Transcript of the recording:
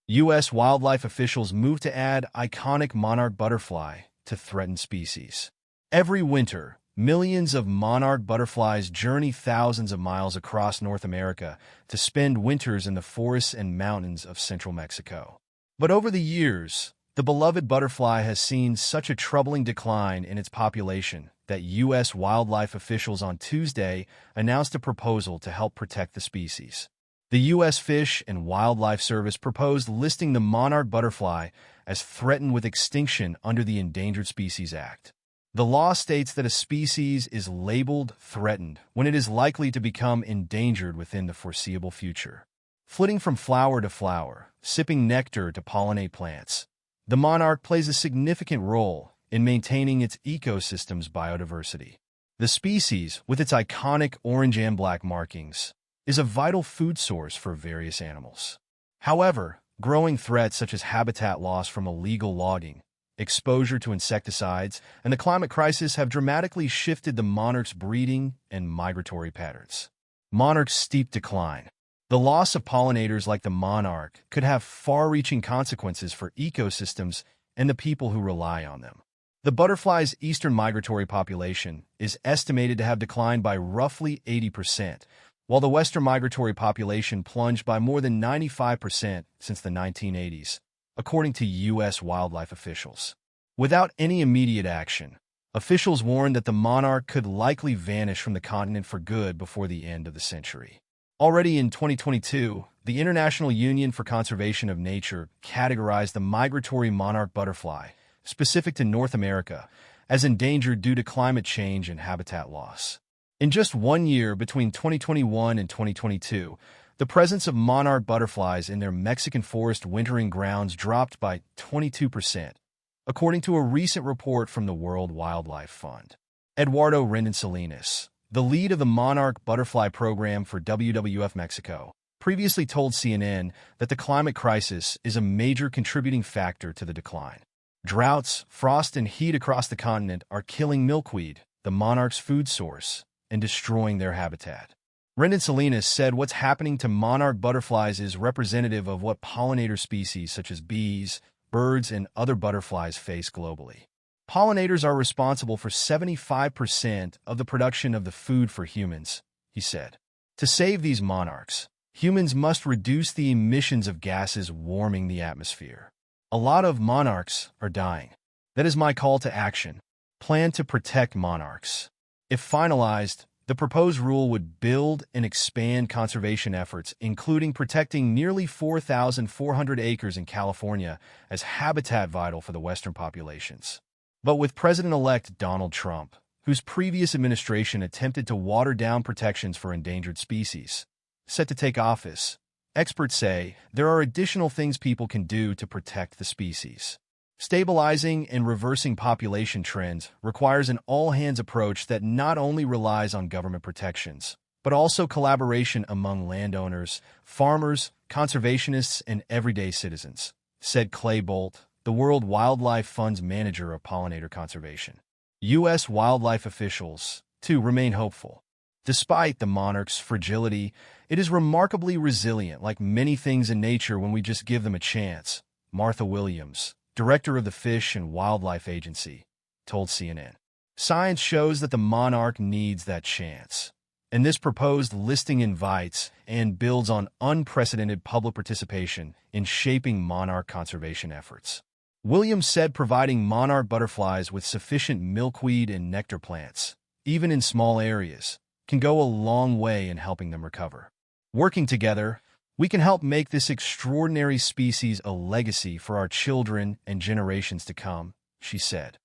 U.S. wildlife officials move to add iconic monarch butterfly to threatened species. Every winter, millions of monarch butterflies journey thousands of miles across North America to spend winters in the forests and mountains of central Mexico. But over the years, the beloved butterfly has seen such a troubling decline in its population that U.S. wildlife officials on Tuesday announced a proposal to help protect the species. The U.S. Fish and Wildlife Service proposed listing the monarch butterfly as threatened with extinction under the Endangered Species Act. The law states that a species is labeled threatened when it is likely to become endangered within the foreseeable future. Flitting from flower to flower, sipping nectar to pollinate plants, the monarch plays a significant role in maintaining its ecosystem's biodiversity. The species, with its iconic orange and black markings, is a vital food source for various animals. However, growing threats such as habitat loss from illegal logging, exposure to insecticides, and the climate crisis have dramatically shifted the monarch's breeding and migratory patterns. Monarch's steep decline. The loss of pollinators like the monarch could have far-reaching consequences for ecosystems and the people who rely on them. The butterfly's eastern migratory population is estimated to have declined by roughly 80%, while the western migratory population plunged by more than 95% since the 1980s, according to U.S. wildlife officials. Without any immediate action, officials warned that the monarch could likely vanish from the continent for good before the end of the century. Already in 2022, the International Union for Conservation of Nature categorized the migratory monarch butterfly, specific to North America, as endangered due to climate change and habitat loss. In just 1 year between 2021 and 2022, the presence of monarch butterflies in their Mexican forest wintering grounds dropped by 22%, according to a recent report from the World Wildlife Fund. Eduardo Rendon-Salinas, the lead of the monarch butterfly program for WWF Mexico, previously told CNN that the climate crisis is a major contributing factor to the decline. Droughts, frost, and heat across the continent are killing milkweed, the monarch's food source, and destroying their habitat. Rendon-Salinas said what's happening to monarch butterflies is representative of what pollinator species such as bees, birds, and other butterflies face globally. Pollinators are responsible for 75% of the production of the food for humans, he said. To save these monarchs, humans must reduce the emissions of gases warming the atmosphere. A lot of monarchs are dying. That is my call to action. Plan to protect monarchs. If finalized, the proposed rule would build and expand conservation efforts, including protecting nearly 4,400 acres in California as habitat vital for the western populations. But with President-elect Donald Trump, whose previous administration attempted to water down protections for endangered species, set to take office, experts say there are additional things people can do to protect the species. Stabilizing and reversing population trends requires an all-hands approach that not only relies on government protections, but also collaboration among landowners, farmers, conservationists, and everyday citizens, said Clay Bolt, the World Wildlife Fund's manager of pollinator conservation. U.S. wildlife officials, too, remain hopeful. Despite the monarch's fragility, it is remarkably resilient, like many things in nature when we just give them a chance, Martha Williams, director of the Fish and Wildlife Agency, told CNN. Science shows that the monarch needs that chance, and this proposed listing invites and builds on unprecedented public participation in shaping monarch conservation efforts. Williams said providing monarch butterflies with sufficient milkweed and nectar plants, even in small areas, can go a long way in helping them recover. Working together, we can help make this extraordinary species a legacy for our children and generations to come, she said.